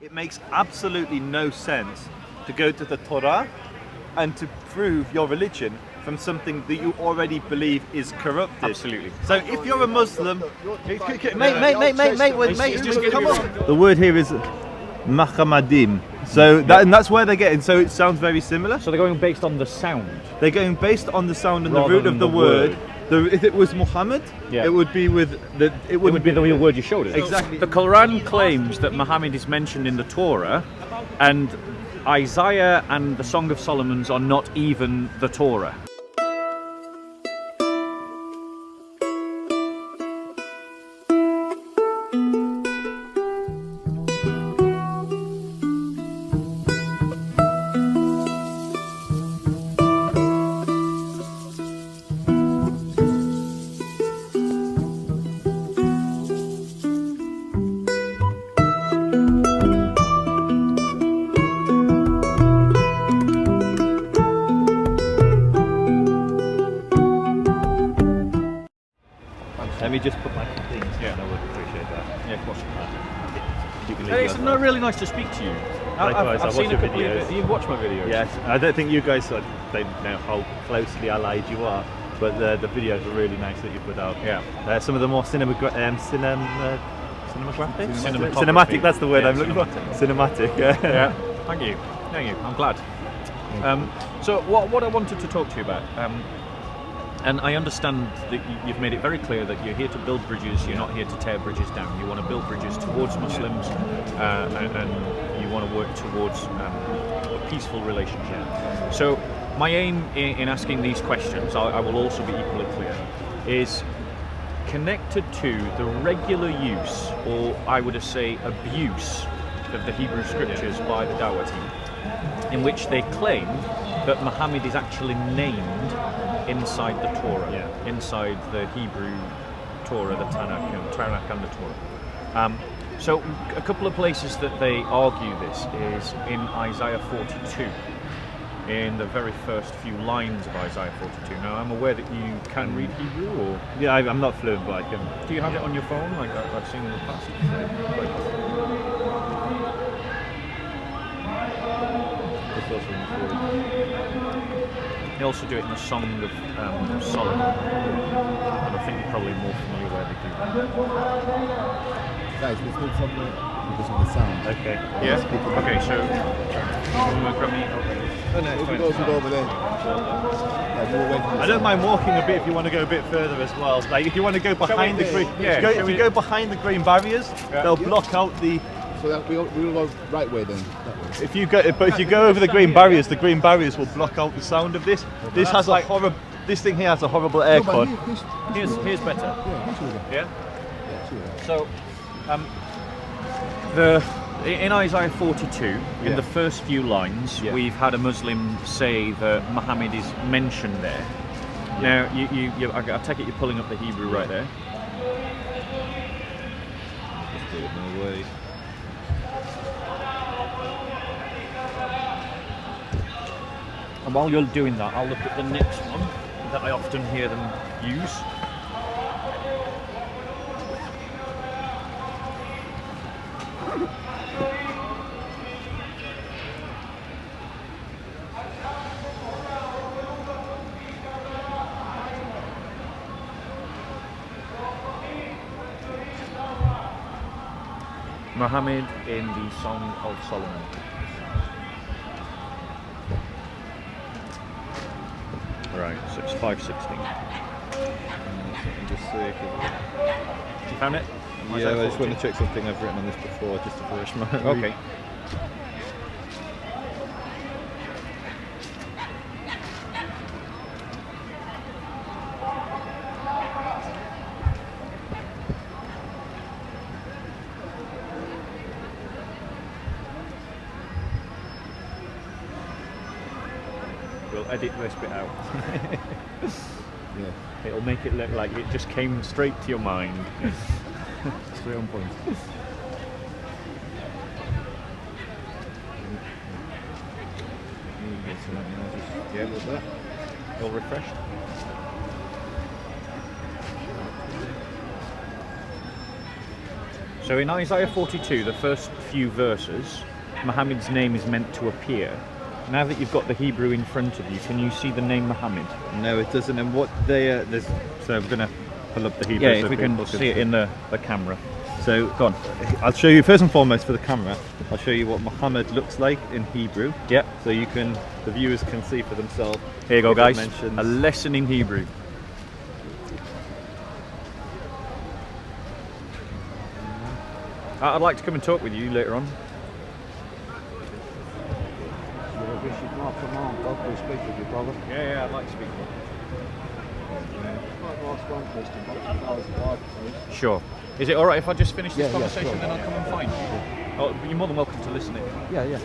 It makes absolutely no sense to go to the Torah and to prove your religion from something that you already believe is corrupted. Absolutely. So if you're a Muslim, mate, just come on. The word here is Mohammedim. So that's where they're getting. So it sounds very similar. So they're going based on the sound. They're going based on the sound and the Rather root than of the the word. word. If it was Muhammad, it would be with the. It would be the real word you showed us. Exactly. The Quran claims that Muhammad is mentioned in the Torah, and Isaiah and the Song of Solomon's are not even the Torah. Let me just put my things. Yeah. I would appreciate that. Yeah, of course. You can It's not really nice to speak to you. Likewise, I've I seen watch a your couple of videos. you watch my videos. Yes, I don't think you guys don't know how closely allied you are, but the videos are really nice that you put out. Yeah. Some of the more cinematographic. Cinematography. Cinematic, that's the word Yeah, I'm looking for. Cinematic. Yeah. Thank you. I'm glad. So what I wanted to talk to you about, and I understand that you've made it very clear that you're here to build bridges, you're not here to tear bridges down. You want to build bridges towards Muslims, and you want to work towards a peaceful relationship. So my aim in asking these questions, I will also be equally clear, is connected to the regular use, or I would say abuse, of the Hebrew scriptures by the Dawah team, in which they claim that Muhammad is actually named inside the Torah, inside the Hebrew Torah, the Tanakh and the Torah. So a couple of places that they argue this is in Isaiah 42, in the very first few lines of Isaiah 42. Now I'm aware that you can read Hebrew, or Yeah, I'm not fluent, but I can. do you have it on your phone, like I've seen in the past? They also do it in the Song of Solomon, and I think you're probably more familiar where they do that. Guys, let's move somewhere because of the sound. Okay. Yeah? Okay, so you want to grab me? No, if we go over there. I don't mind walking a bit if you want to go a bit further as well. Like if you want to go behind the green, if you go behind the green barriers, they'll block out the. So that we'll go right way then. That way. If you go over the green barriers will block out the sound of this. This has like This thing here has a horrible air No, con. but Here's better. Yeah, Yeah? So, in Isaiah 42, in the first few lines, we've had a Muslim say that Muhammad is mentioned there. Now, I take it you're pulling up the Hebrew right there. Just do it no way. And while you're doing that, I'll look at the next one that I often hear them use. Mohammed in the Song of Solomon. Right, so it's 516. Just see if You found it? yeah, I just want to check something I've written on this before, just to refresh my memory. Okay. We'll edit this bit out. Yeah. It'll make it look like it just came straight to your mind. Straight on point. Yeah, with that. All refreshed. So in Isaiah 42, the first few verses, Muhammad's name is meant to appear. Now that you've got the Hebrew in front of you, can you see the name Muhammad? No, it doesn't. And what they so I'm going to pull up the Hebrew. Yeah, so if we can see it in the camera. So, go on. I'll show you first and foremost for the camera. I'll show you what Muhammad looks like in Hebrew. Yeah. So the viewers can see for themselves. Here you go, guys. Dimensions. A lesson in Hebrew. I'd like to come and talk with you later on. Yeah, I'd like to speak to you. Sure. Is it alright if I just finish this conversation, sure. Then I'll come and find you? Oh, you're more than welcome to listen in. Yeah.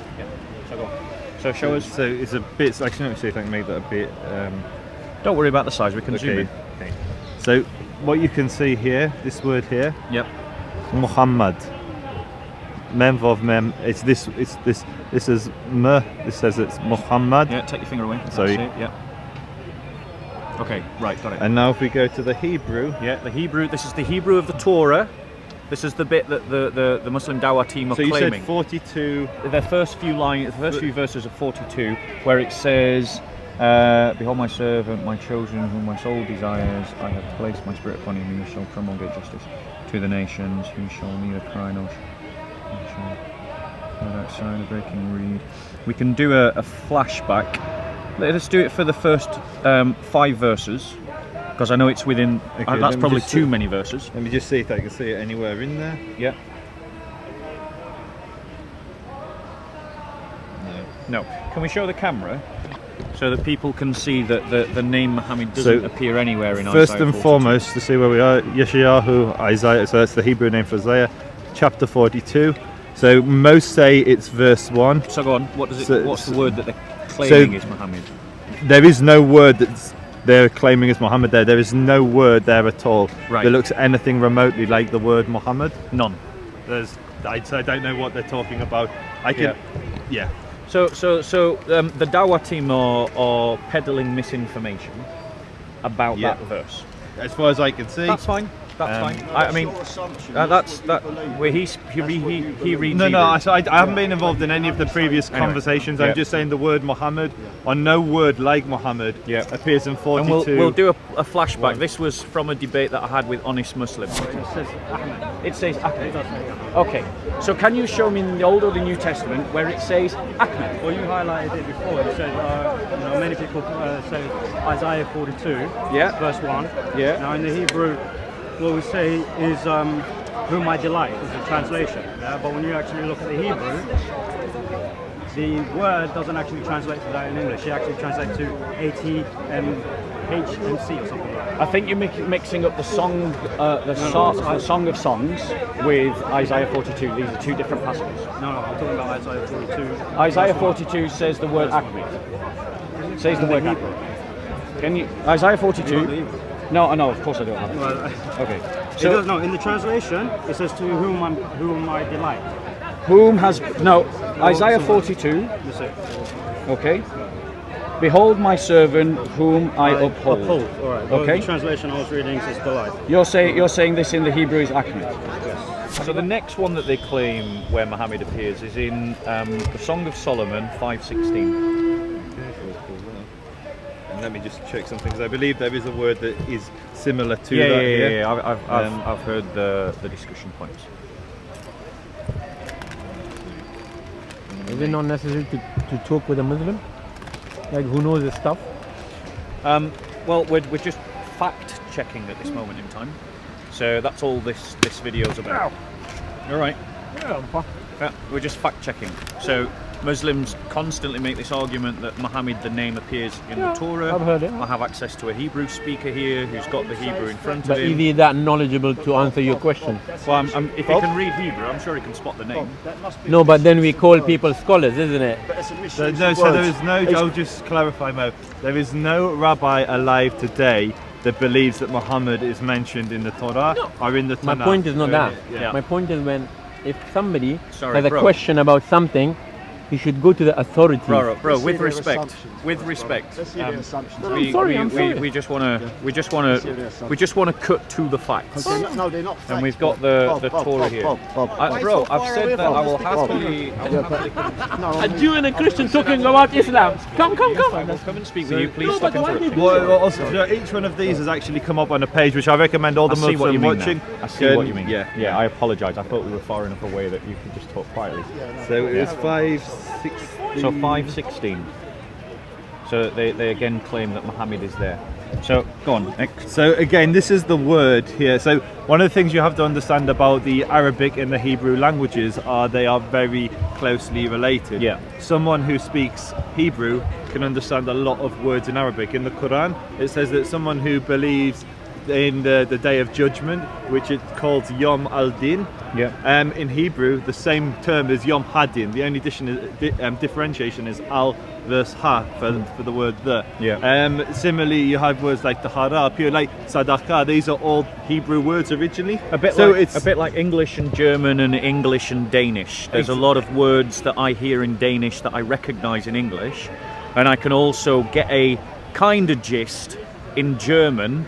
So go on. So show us. So it's a bit, actually, let me see if I can make that a bit... Don't worry about the size, we can zoom in. Okay. So what you can see here, this word here, Yep. Muhammad. Mem Vav Mem. This is M. This says it's Muhammad. Yeah, take your finger away. Sorry. That's it, yeah. Okay, right, got it. And now if we go to the Hebrew. Yeah, the Hebrew. This is the Hebrew of the Torah. This is the bit that the Muslim Dawah team are claiming. So you claiming. said 42. The first few lines, the first few verses of 42, where it says, "Behold my servant, my chosen, whom my soul desires. I have placed my spirit upon him. He shall promulgate justice to the nations. He shall neither cry nor outside a breaking reed." We can do a flashback. Let's do it for the first 5 verses, because I know it's within. Okay, that's probably too many verses. Let me just see if I can see it anywhere in there. Yeah. No. Can we show the camera so that people can see that the name Muhammad doesn't appear anywhere in Isaiah 42? First and foremost, to see where we are, Yeshayahu, Isaiah. So that's the Hebrew name for Isaiah, chapter 42. So most say it's verse 1. So go on. What's the word that they're claiming is Muhammad? There is no word they're claiming is Muhammad there. There is no word there at all that looks anything remotely like the word Muhammad. None. I don't know what they're talking about. Yeah. So the Dawah team are peddling misinformation about that verse. As far as I can see. That's fine. That's fine. I mean, that's where he reads. No, I haven't been involved in any of the previous conversations. I'm just saying the word Muhammad, or no word like Muhammad, appears in 42. And we'll do a flashback. This was from a debate that I had with honest Muslims. It says Ahmed. Okay. So can you show me in the Old or the New Testament where it says Ahmed? Well, you highlighted it before. It said, many people say Isaiah 42, verse 1. Yeah. Now in the Hebrew, what we say is whom I delight is the translation. Yeah? But when you actually look at the Hebrew, the word doesn't actually translate to that in English. It actually translates to ATMHMC or something like that. I think you're mixing up the song, Song of Songs with Isaiah 42. These are two different passages. No, I'm talking about Isaiah 42. Isaiah 42 says the word Ahmed. It says the word Ahmed. Can you? Isaiah 42. No, of course I don't have it. Well, okay. So it does, in the translation, it says to whom I delight. Isaiah 42. That's it. Okay. Behold my servant whom I uphold. All right. Well, okay. The translation I was reading says delight. You're saying this in the Hebrew is Ahmed. Yes. So the next one that they claim where Muhammad appears is in the Song of Solomon 5:16. Let me just check something, because I believe there is a word that is similar to that. Yeah. I've heard the discussion points. Is it not necessary to talk with a Muslim, like who knows this stuff? Well, we're just fact checking at this moment in time, so that's all this video's about. All right. Yeah, we're just fact checking. So Muslims constantly make this argument that Muhammad, the name, appears in the Torah. I've heard it. I have access to a Hebrew speaker here who's got the Hebrew in front of him. But is he that knowledgeable to answer your question? Well, if he can read Hebrew, I'm sure he can spot the name. No, but then we call people scholars, isn't it? So there is no, I'll just clarify, Mo, there is no rabbi alive today that believes that Muhammad is mentioned in the Torah or in the Tanakh. My point is not that. Yeah. My point is if somebody Sorry, has a question about something, he should go to the authorities. Bro, Let's with see their respect, assumptions. with respect, Let's see their assumptions. No, I'm sorry. we just want to cut to the facts. No, they're not. And we've got the Torah here. Bob. Bro, I've said that I will happily. A Jew and a Christian talking about Islam. Come. I will come and speak with you. Please stop interrupting. Also, each one of these has actually come up on a page which I recommend all the I see what you Muslims mean watching. now. I see what you mean. Yeah. I apologise. I thought we were far enough away that you could just talk quietly. So it was 5:16. So 5:16. So they again claim that Mohammed is there. So go on. So again, this is the word here. So one of the things you have to understand about the Arabic and the Hebrew languages are they are very closely related. Yeah. Someone who speaks Hebrew can understand a lot of words in Arabic. In the Quran, it says that someone who believes in the day of judgment, which it calls Yom al-Din. Yeah. In Hebrew, the same term is Yom Hadin. The only differentiation is al versus ha for the word the. Yeah. Similarly, you have words like tahara, pure, like sadaqah. These are all Hebrew words originally. A bit like English and German and English and Danish. There's a lot of words that I hear in Danish that I recognise in English, and I can also get a kind of gist in German.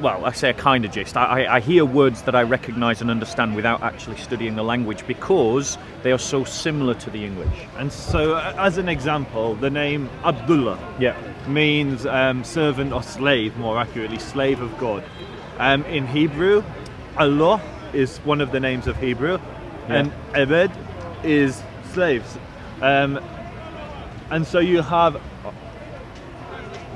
Well, I say a kind of gist. I hear words that I recognise and understand without actually studying the language because they are so similar to the English. And so, as an example, the name Abdullah means servant or slave, more accurately, slave of God. In Hebrew, Allah is one of the names of Hebrew, and Ebed is slaves. And so you have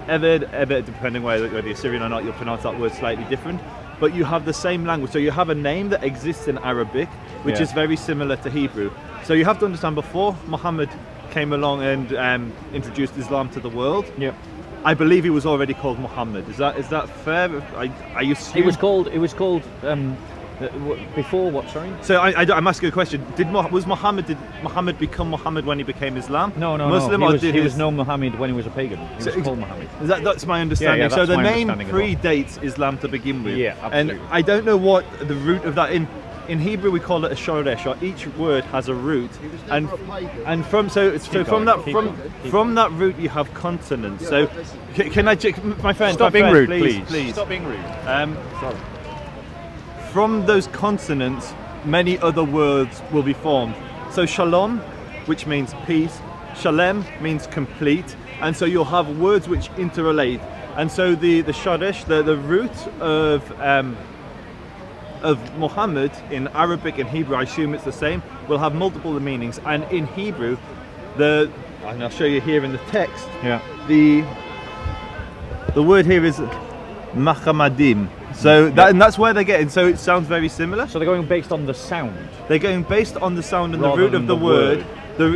Ebed, depending whether you're Assyrian or not, you'll pronounce that word slightly different. But you have the same language. So you have a name that exists in Arabic, which is very similar to Hebrew. So you have to understand, before Muhammad came along and introduced Islam to the world, I believe he was already called Muhammad. Is that fair? I assume It was called. Before what? Sorry. So I'm asking a question. Did Muhammad become Muhammad when he became Islam? No. Muslim, He was known Muhammad when he was a pagan. He was called Muhammad. That's my understanding. Yeah, so that's the my name understanding as predates Islam to begin with. Yeah, absolutely. And I don't know what the root of that in Hebrew we call it a shoresh, or each word has a root, and from that root you have consonants. So can I, my friend, Stop being rude, please. Stop being rude. Sorry. From those consonants, many other words will be formed. So shalom, which means peace, shalem means complete, and so you'll have words which interrelate. And so the shoresh, the root of Muhammad in Arabic and Hebrew, I assume it's the same, will have multiple meanings. And in Hebrew, and I'll show you here in the text, the word here is Mahamadim. So and that's where they're getting. So it sounds very similar. So they're going based on the sound. They're going based on the sound and Rather the root than of the the word.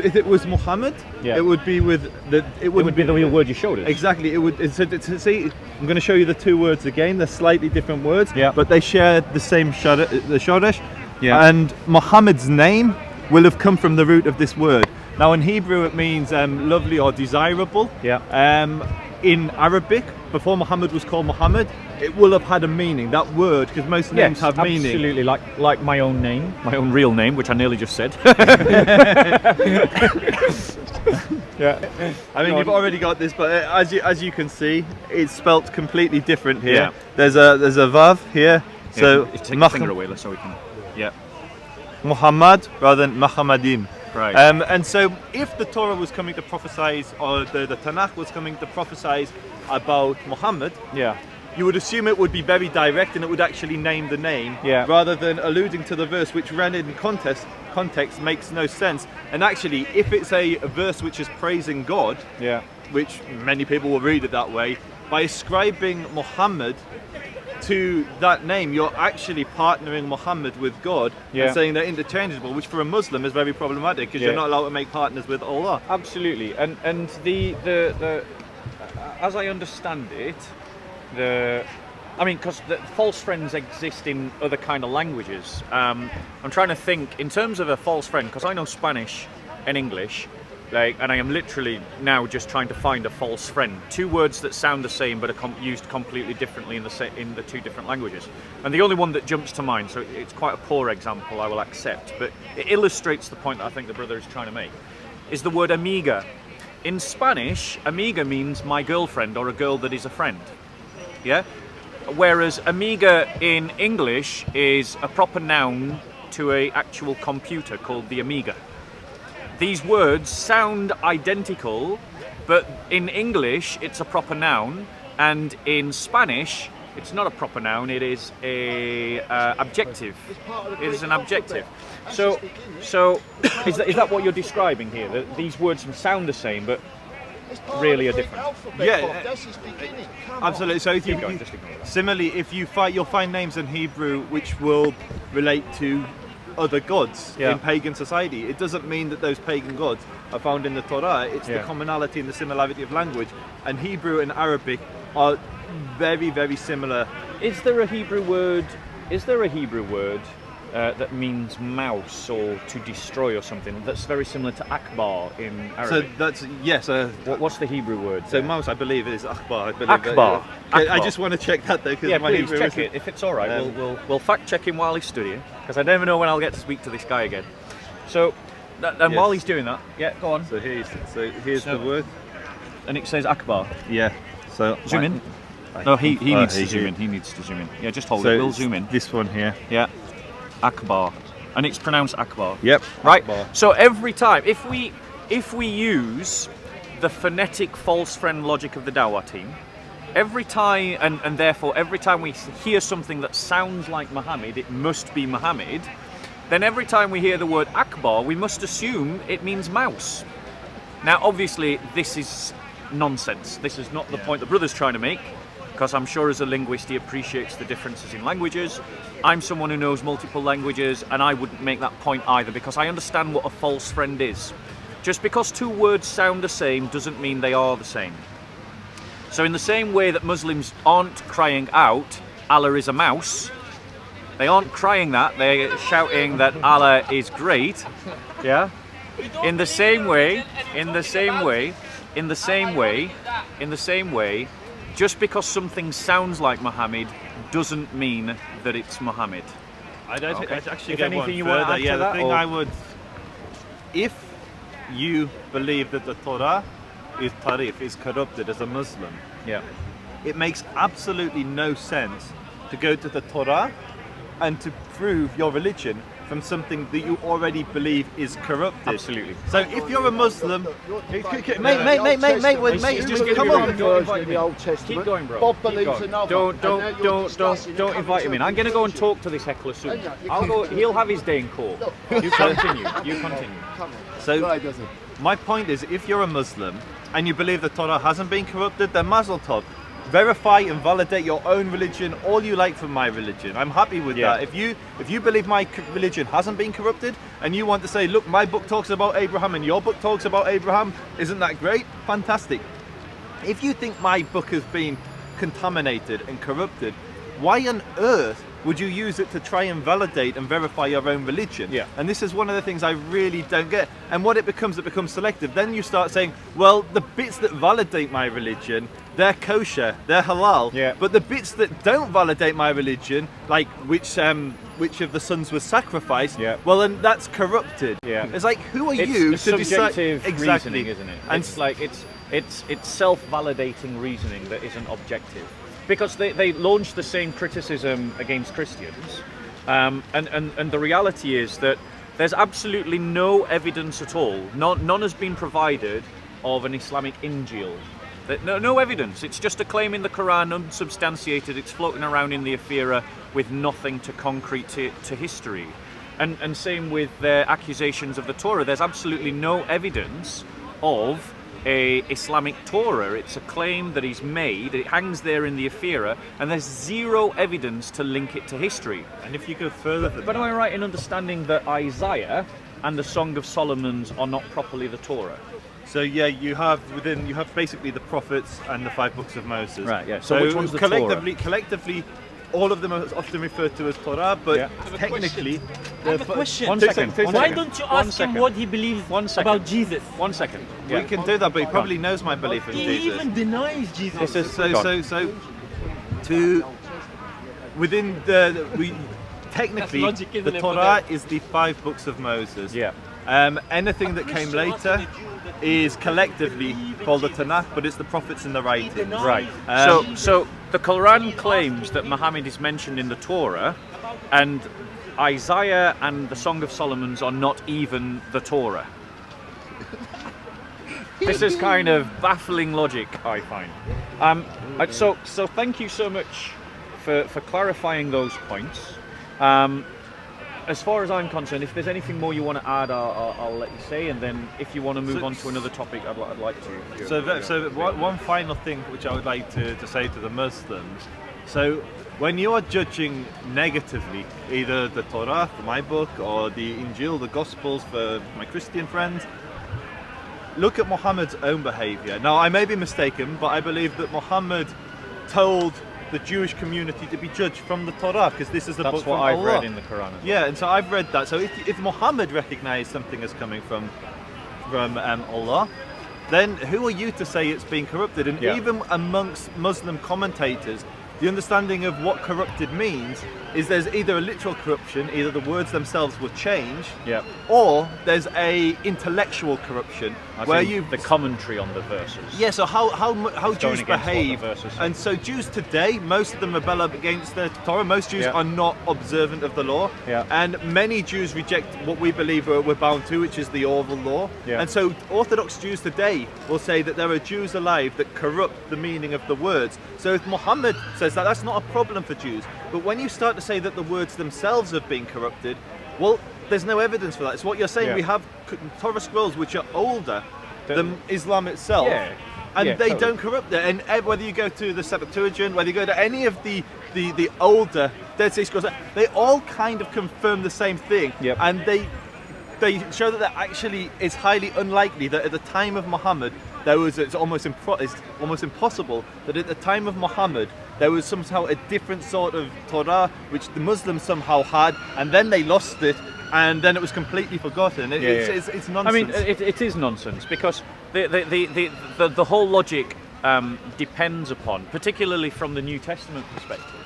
If it was Muhammad, it would be with the. It would be the real word you showed us. Exactly. It would. So see, I'm going to show you the two words again. They're slightly different words. Yeah. But they share the same the shoresh. Yeah. And Muhammad's name will have come from the root of this word. Now in Hebrew it means lovely or desirable. Yeah. In Arabic, before Muhammad was called Muhammad, it will have had a meaning. That word, because most names have meaning. Absolutely, like my own name, my own real name, which I nearly just said. I mean, you've already got this, but as you can see, it's spelt completely different here. Yeah. There's a vav here, so take your finger away, so we can. Yeah. Muhammad rather than Mahamadim. Right. And so, if the Torah was coming to prophesy, or the Tanakh was coming to prophesy about Muhammad, you would assume it would be very direct and it would actually name the name, rather than alluding to the verse, which ran in context makes no sense. And actually, if it's a verse which is praising God, which many people will read it that way, by ascribing Muhammad to that name, you're actually partnering Muhammad with God and saying they're interchangeable, which for a Muslim is very problematic because you're not allowed to make partners with Allah. Absolutely, and the as I understand it, because the false friends exist in other kind of languages. I'm trying to think in terms of a false friend, because I know Spanish and English. and I am literally now just trying to find a false friend. Two words that sound the same but are used completely differently in the two different languages. And the only one that jumps to mind, so it's quite a poor example, I will accept, but it illustrates the point that I think the brother is trying to make, is the word amiga. In Spanish, amiga means my girlfriend or a girl that is a friend. Yeah? Whereas amiga in English is a proper noun to an actual computer called the Amiga. These words sound identical, but in English it's a proper noun, and in Spanish it's not a proper noun, it is a adjective. It is an adjective. So is that what you're describing here? That these words sound the same, but really are different? Yeah, absolutely. So if similarly, if you'll find names in Hebrew which will relate to other gods in pagan society. It doesn't mean that those pagan gods are found in the Torah. It's the commonality and the similarity of language. And Hebrew and Arabic are very, very similar. Is there a Hebrew word? That means mouse or to destroy or something? That's very similar to akbar in Arabic. So that's yes. What's the Hebrew word? So mouse, I believe, is akbar. Akbar. I just want to check that though, because my please Hebrew check it. If it's all right, we'll fact check him while he's studying, because I never know when I'll get to speak to this guy again. So, while he's doing that, go on. So here's the word, and it says akbar. Yeah. So zoom in. No, he needs to zoom in. He needs to zoom in. Yeah, just hold it. We'll zoom in. This one here. Yeah. Akbar, and it's pronounced akbar. Yep. Right. Akbar. So every time, if we use the phonetic false friend logic of the Dawah team, every time, and therefore every time we hear something that sounds like Mohammed, it must be Mohammed. Then every time we hear the word akbar, we must assume it means mouse. Now, obviously, this is nonsense. This is not the point the brother's trying to make, because I'm sure as a linguist he appreciates the differences in languages. I'm someone who knows multiple languages, and I wouldn't make that point either, because I understand what a false friend is. Just because two words sound the same doesn't mean they are the same. So in the same way that Muslims aren't crying out, Allah is a mouse, they aren't crying that, they're shouting that Allah is great. Yeah? In the same way, just because something sounds like Muhammad doesn't mean that it's Muhammad. I'd actually If go anything one you want to further. add to Yeah, that, the thing or- I would, if you believe that the Torah is tarif, is corrupted as a Muslim, Yeah. it makes absolutely no sense to go to the Torah and to prove your religion from something that you already believe is corrupted. Absolutely. So if you're a Muslim, mate, just come give on. me Don't invite him in. Keep going, bro. Bob Keep believes going. another. Don't invite him in. I'm going to go and talk to this heckler soon. I'll go. He'll have his day in court. You continue. So my point is, if you're a Muslim and you believe the Torah hasn't been corrupted, then Mazel Tov. Verify and validate your own religion, all you like from my religion. I'm happy with that. If you believe my religion hasn't been corrupted and you want to say, look, my book talks about Abraham and your book talks about Abraham, isn't that great? Fantastic. If you think my book has been contaminated and corrupted, why on earth would you use it to try and validate and verify your own religion? Yeah. And this is one of the things I really don't get. And what it becomes selective. Then you start saying, well, the bits that validate my religion, they're kosher, they're halal. Yeah. But the bits that don't validate my religion, like which of the sons was sacrificed, well, then that's corrupted. Yeah. It's like, who are It's you a to decide? subjective Exactly. reasoning, isn't it? And It's like it's self-validating reasoning that isn't objective. Because they launched the same criticism against Christians, and the reality is that there's absolutely no evidence at all. None has been provided of an Islamic Injil. No evidence. It's just a claim in the Quran, unsubstantiated. It's floating around in the Afira with nothing to concrete to history. And same with their accusations of the Torah. There's absolutely no evidence of a Islamic Torah. It's a claim that he's made. It hangs there in the Afira, and there's zero evidence to link it to history. And if you go further than But am that, I right in understanding that Isaiah and the Song of Solomon's are not properly the Torah? so yeah, you have basically the prophets and the 5 books of Moses. Right, yeah. So which one's the collectively, all of them are often referred to as Torah, but technically... I have a question. One second. Why don't you ask him what he believes about Jesus? 1 second. We can do that, but he probably knows my belief in He Jesus. even denies Jesus. Within technically, logic, isn't the it, Torah is the 5 books of Moses. Yeah. Anything that came later is collectively called the Tanakh, but it's the prophets and the writings. Right. So the Quran claims that Muhammad is mentioned in the Torah, and Isaiah and the Song of Solomon's are not even the Torah. This is kind of baffling logic, I find. So thank you so much for clarifying those points. As far as I'm concerned, if there's anything more you want to add, I'll let you say, and then if you want to move on to another topic, I'd like to. One final thing which I would like to say to the Muslims. So when you are judging negatively either the Torah, for my book, or the Injil, the Gospels for my Christian friends, look at Muhammad's own behaviour. Now, I may be mistaken, but I believe that Muhammad told the Jewish community to be judged from the Torah, because this is a book That's from what I've Allah. read in the Quran. Yeah, and so I've read that. So if Muhammad recognised something as coming from Allah, then who are you to say it's being corrupted? And even amongst Muslim commentators, the understanding of what corrupted means is there's either a literal corruption, either the words themselves will change, or there's a intellectual corruption where the commentary on the verses. Yeah, so how Jews behave, and say. so Jews today, most of them rebel against the Torah. Most Jews are not observant of the law, and many Jews reject what we believe we're bound to, which is the oral law. And so Orthodox Jews today will say that there are Jews alive that corrupt the meaning of the words. So if Muhammad says that, that's not a problem for Jews. But when you start to say that the words themselves have been corrupted, well, there's no evidence for that. It's what you're saying. We have Torah scrolls which are older than Islam itself, and they don't corrupt it. And whether you go to the Septuagint, whether you go to any of the older Dead Sea Scrolls, they all kind of confirm the same thing. And they show that actually it's highly unlikely that at the time of Muhammad it's almost impossible that at the time of Muhammad there was somehow a different sort of Torah which the Muslims somehow had, and then they lost it, and then it was completely forgotten. It's nonsense. I mean, it is nonsense, because the whole logic depends upon, particularly from the New Testament perspective,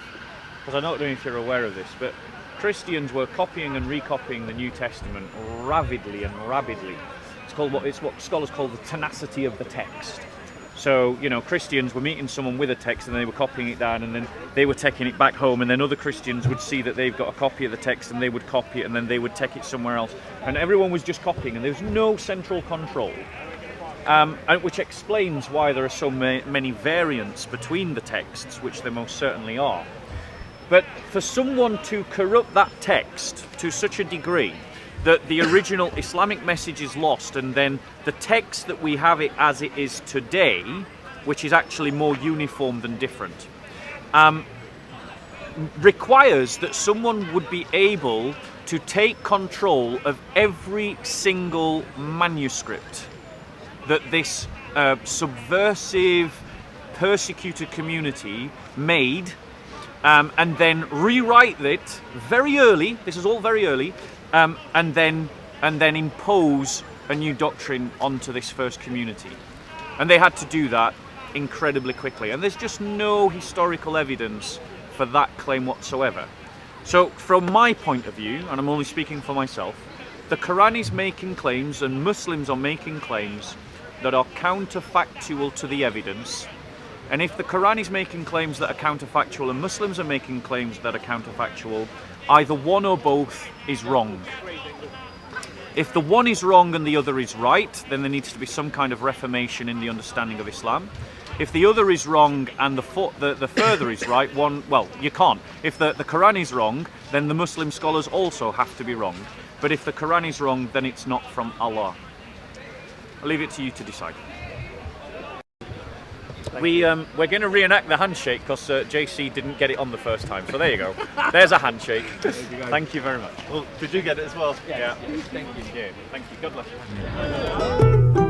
because I don't know if you're aware of this, but Christians were copying and recopying the New Testament rapidly. It's what scholars call the tenacity of the text. So, Christians were meeting someone with a text and they were copying it down, and then they were taking it back home, and then other Christians would see that they've got a copy of the text and they would copy it, and then they would take it somewhere else. And everyone was just copying, and there was no central control. Which explains why there are so many variants between the texts, which there most certainly are. But for someone to corrupt that text to such a degree that the original Islamic message is lost, and then the text that we have it as it is today, which is actually more uniform than different, requires that someone would be able to take control of every single manuscript that this subversive, persecuted community made, and then rewrite it very early. This is all very early. And then impose a new doctrine onto this first community. And they had to do that incredibly quickly. And there's just no historical evidence for that claim whatsoever. So from my point of view, and I'm only speaking for myself, the Quran is making claims, and Muslims are making claims that are counterfactual to the evidence. And if the Quran is making claims that are counterfactual and Muslims are making claims that are counterfactual, either one or both is wrong. If the one is wrong and the other is right, then there needs to be some kind of reformation in the understanding of Islam. If the other is wrong and the further is right, you can't. If the Quran is wrong, then the Muslim scholars also have to be wrong. But if the Quran is wrong, then it's not from Allah. I'll leave it to you to decide. We're going to reenact the handshake because JC didn't get it on the first time. So there you go. There's a handshake. Thank you very much. Well, did you get it as well? Yeah. Thank you. God bless you.